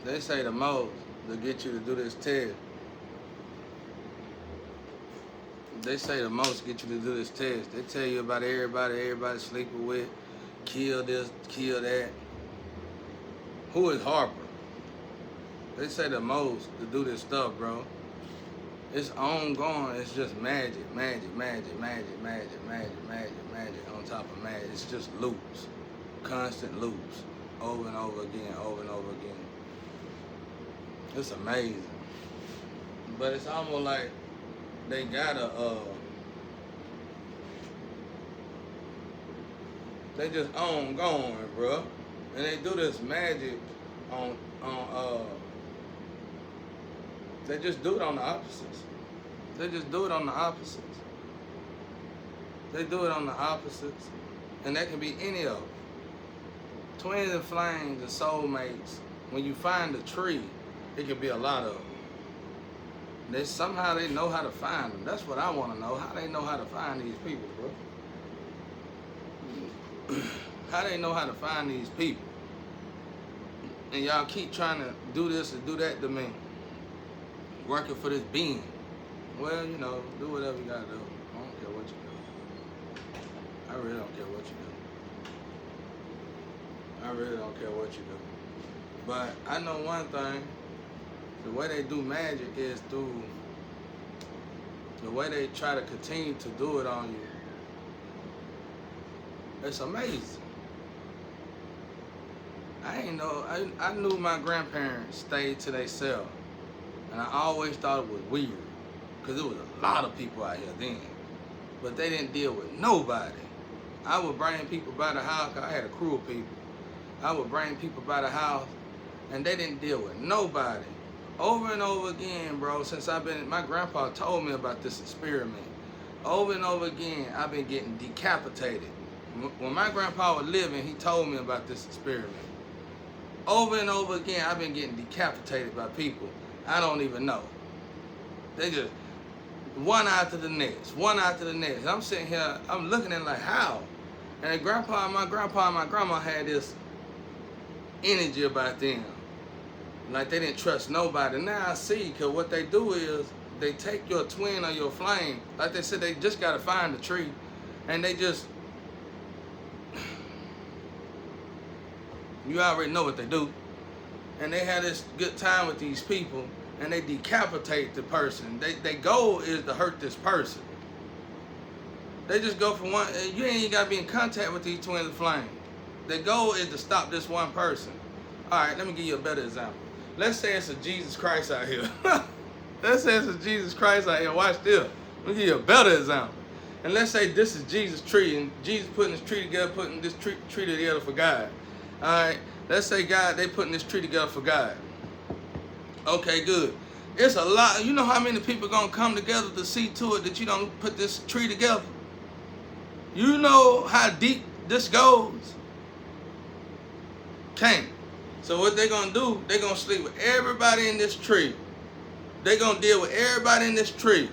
They say the most to get you to do this test. They say the most get you to do this test. They tell you about everybody sleeping with, kill this, kill that. Who is Harper? They say the most to do this stuff, bro. It's ongoing. It's just magic on top of magic. It's just loops, constant loops, over and over again. It's amazing. But it's almost like they gotta they just ongoing, bro. And they do this magic on they just do it on the opposites. They just do it on the opposites. They do it on the opposites. And that can be any of them. Twins and flames and soulmates. When you find a tree, it can be a lot of them. Somehow they know how to find them. That's what I want to know. How they know how to find these people, bro? How they know how to find these people? And y'all keep trying to do this and do that to me. Working for this being. Well, you know, do whatever you gotta do. I don't care what you do. I really don't care what you do. I really don't care what you do. But I know one thing. The way they do magic is through the way they try to continue to do it on you. It's amazing. I knew my grandparents stayed to themselves. And I always thought it was weird. Because there was a lot of people out here then. But they didn't deal with nobody. I would bring people by the house, because I had a crew of people. I would bring people by the house, and they didn't deal with nobody. Over and over again, bro, since my grandpa told me about this experiment. Over and over again, I've been getting decapitated. When my grandpa was living, he told me about this experiment. Over and over again, I've been getting decapitated by people I don't even know. They just, one after the next. I'm sitting here, I'm looking at it like, how? And my grandpa and my grandma had this energy about them. Like they didn't trust nobody. Now I see, because what they do is, they take your twin or your flame, like they said, they just got to find the tree, and they just, you already know what they do. And they have this good time with these people, and they decapitate the person. Their goal is to hurt this person. They just go from one, you ain't even got to be in contact with these twins of flame. Their goal is to stop this one person. All right, let me give you a better example. Let's say it's a Jesus Christ out here. Let's say it's a Jesus Christ out here. Watch this. Let me give you a better example. And let's say this is Jesus' tree, and Jesus putting this tree together, putting this tree together for God. All right, let's say God, they putting this tree together for God. Okay, good. It's a lot. You know how many people gonna come together to see to it that you don't put this tree together? You know how deep this goes? Can't. So what they gonna do, they gonna sleep with everybody in this tree. They gonna deal with everybody in this tree.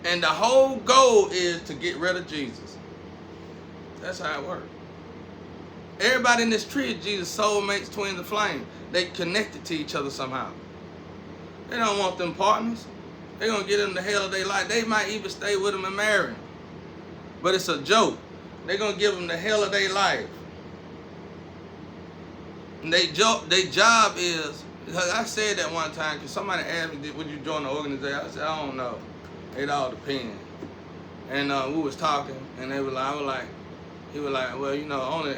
And the whole goal is to get rid of Jesus. That's how it works. Everybody in this tree is Jesus' soulmates, twins of flame. They connected to each other somehow. They don't want them partners. They gonna get them the hell they like. They might even stay with them and marry them. But it's a joke. They gonna give them the hell of their life. And their job is, I said that one time, because somebody asked me, would you join the organization? I said, I don't know. It all depends. And we was talking, and he was like, well, you know, only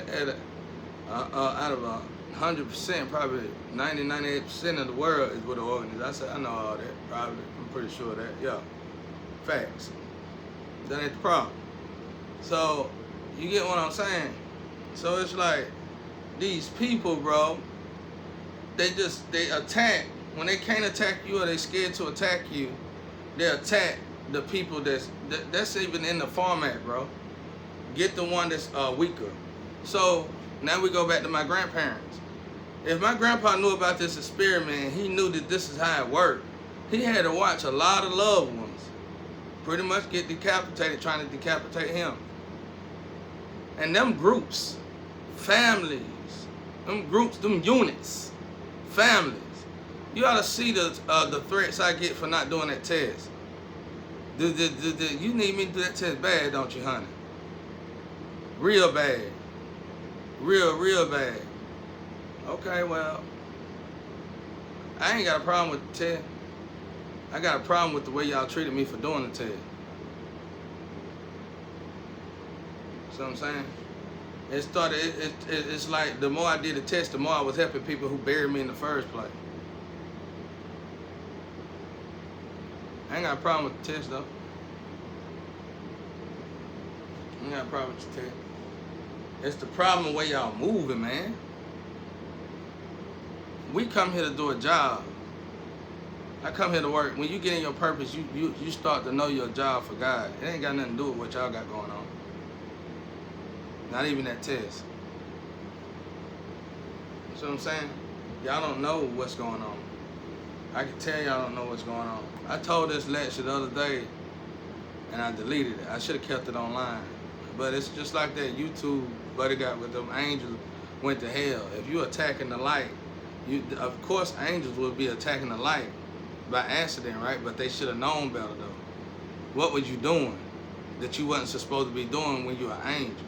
out of 100%, probably 98% of the world is with the organization. I said, I know all that, probably. I'm pretty sure of that. Yeah, facts. That ain't the problem. So, you get what I'm saying? So it's like, these people, bro, they attack. When they can't attack you or they scared to attack you, they attack the people that's even in the format, bro. Get the one that's weaker. So now we go back to my grandparents. If my grandpa knew about this experiment, he knew that this is how it worked. He had to watch a lot of loved ones pretty much get decapitated trying to decapitate him. And them groups, families, them groups, them units, families. You ought to see the threats I get for not doing that test. You need me to do that test bad, don't you, honey? Real bad. Real bad. Okay, well, I ain't got a problem with the test. I got a problem with the way y'all treated me for doing the test. See what I'm saying? It's like the more I did the test, the more I was helping people who buried me in the first place. I ain't got a problem with the test, though. I ain't got a problem with the test. It's the problem the way y'all moving, man. We come here to do a job. I come here to work. When you get in your purpose, you start to know your job for God. It ain't got nothing to do with what y'all got going on. Not even that test. You see what I'm saying? Y'all don't know what's going on. I can tell y'all don't know what's going on. I told this lecture the other day, and I deleted it. I should have kept it online. But it's just like that YouTube buddy got with them angels went to hell. If you attacking the light, of course angels would be attacking the light by accident, right? But they should have known better, though. What was you doing that you wasn't supposed to be doing when you were an angel?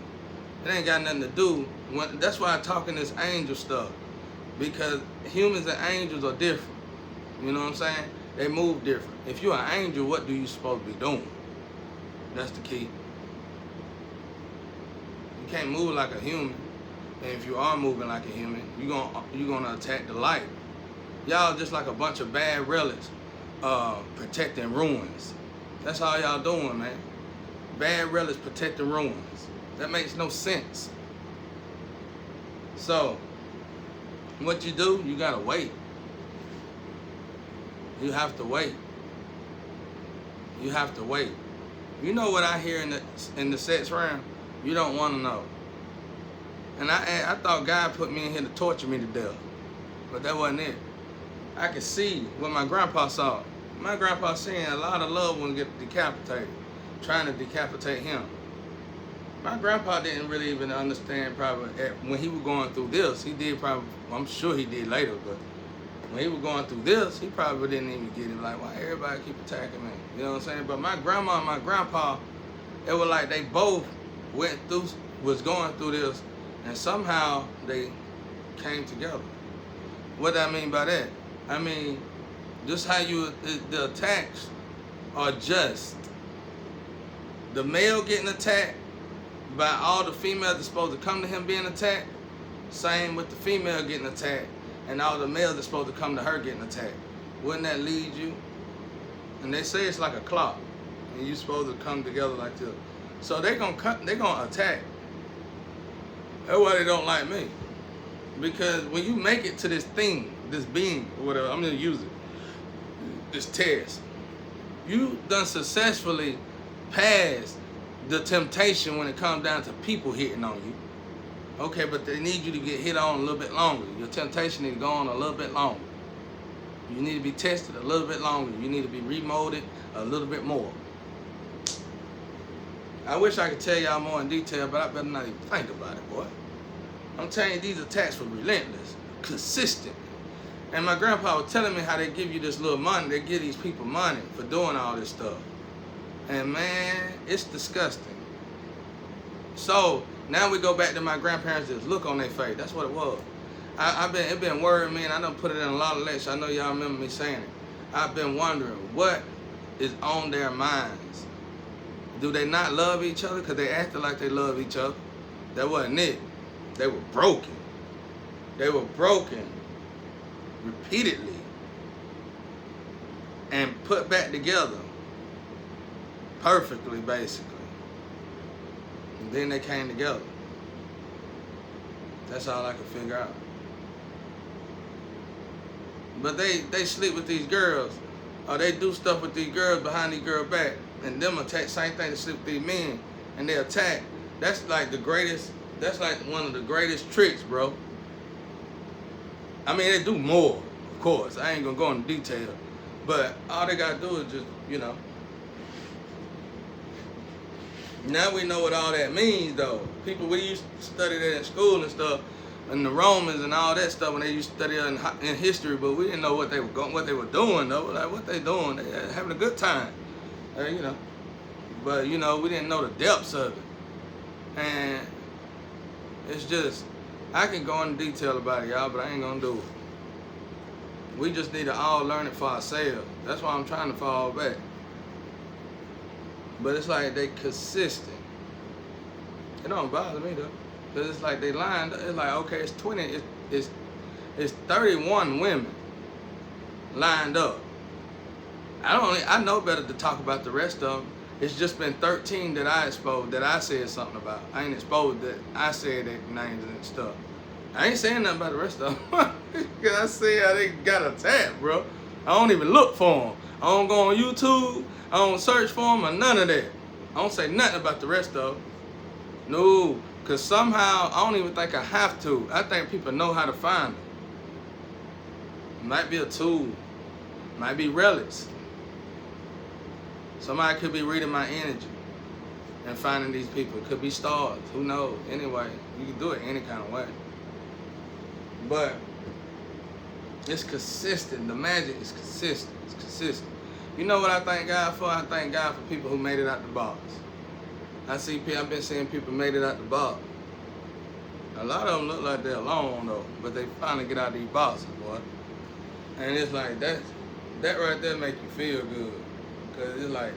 It ain't got nothing to do. That's why I'm talking this angel stuff. Because humans and angels are different. You know what I'm saying? They move different. If you're an angel, what do you supposed to be doing? That's the key. You can't move like a human. And if you are moving like a human, you're gonna attack the light. Y'all just like a bunch of bad relics protecting ruins. That's all y'all doing, man. Bad relics protecting ruins. That makes no sense. So, what you do, you gotta wait. You have to wait. You have to wait. You know what I hear in the sex realm? You don't want to know. And I thought God put me in here to torture me to death. But that wasn't it. I could see what my grandpa saw. My grandpa seeing a lot of loved ones get decapitated, trying to decapitate him. My grandpa didn't really even understand probably when he was going through this. He did probably, I'm sure he did later, but when he was going through this, he probably didn't even get it. Like, why everybody keep attacking me? You know what I'm saying? But my grandma and my grandpa, it was like they both was going through this, and somehow they came together. What do I mean by that? I mean, just how the attacks are just the male getting attacked by all the females that's supposed to come to him being attacked. Same with the female getting attacked and all the males that's supposed to come to her getting attacked. Wouldn't that lead you? And they say it's like a clock, and you're supposed to come together like this. So they're gonna attack. That's why they don't like me. Because when you make it to this thing, this being, or whatever, I'm gonna use it, this test, you done successfully passed the temptation when it comes down to people hitting on you. Okay, but they need you to get hit on a little bit longer. Your temptation need to go on a little bit longer. You need to be tested a little bit longer. You need to be remolded a little bit more. I wish I could tell y'all more in detail, but I better not even think about it, boy. I'm telling you, these attacks were relentless, consistent. And my grandpa was telling me how they give you this little money. They give these people money for doing all this stuff. And man, it's disgusting. So now we go back to my grandparents' just look on their face. That's what it was. It been worrying me, and I done put it in a lot of lectures. I know y'all remember me saying it. I've been wondering what is on their minds. Do they not love each other? Because they acted like they love each other. That wasn't it. They were broken. They were broken repeatedly and put back together perfectly, basically. And then they came together. That's all I could figure out. But they sleep with these girls, or they do stuff with these girls behind these girls' back, and them attack, same thing, they sleep with these men, and they attack. That's like the greatest, that's like one of the greatest tricks, bro. I mean, they do more, of course. I ain't gonna go into detail. But all they gotta do is just, you know. Now we know what all that means, though. People, we used to study that in school and stuff. and the Romans and all that stuff when they used to study in history, but we didn't know what they were doing though. Like what they doing? They having a good time, you know. But you know, we didn't know the depths of it, and it's just I can go into detail about it, y'all, but I ain't gonna do it. We just need to all learn it for ourselves. That's why I'm trying to fall back. But it's like they consistent. It don't bother me though. Cause it's like they lined up. It's like, okay, it's 20, it's 31 women lined up. I know better to talk about the rest of them. It's just been 13 that I exposed, that I said something about. I ain't exposed that I said their names and stuff. I ain't saying nothing about the rest of them. Cause I see how they got attacked, bro. I don't even look for them. I don't go on YouTube. I don't search for them or none of that. I don't say nothing about the rest of them. No, because somehow, I don't even think I have to. I think people know how to find them. It might be a tool. Might be relics. Somebody could be reading my energy and finding these people. It could be stars. Who knows? Anyway, you can do it any kind of way. But it's consistent. The magic is consistent. It's consistent. You know what I thank God for? I thank God for people who made it out the box. I've been seeing people made it out the box. A lot of them look like they're alone though, but they finally get out of these boxes, boy. And it's like that right there make you feel good. Cause it's like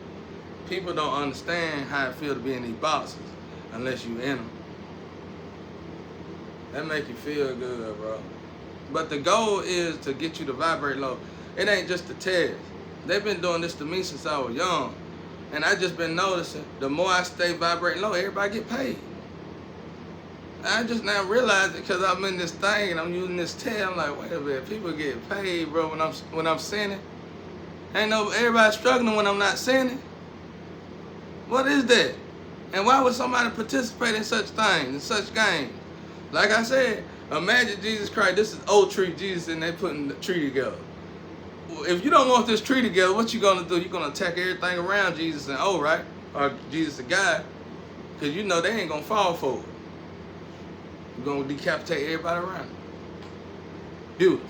people don't understand how it feels to be in these boxes unless you in them. That make you feel good, bro. But the goal is to get you to vibrate low. It ain't just a test. They've been doing this to me since I was young. And I just been noticing, the more I stay vibrating low, everybody get paid. I just now realized it because I'm in this thing and I'm using this test. I'm like, wait a minute, people get paid, bro, when I'm sinning. Ain't no everybody struggling when I'm not sinning. What is that? And why would somebody participate in such things, in such games? Like I said, imagine Jesus Christ, this is old tree Jesus, and they putting the tree together. If you don't want this tree together, what you gonna do? You're gonna attack everything around Jesus and right? Or Jesus the guy, because you know they ain't gonna fall for it. You're gonna decapitate everybody around it. Beautiful.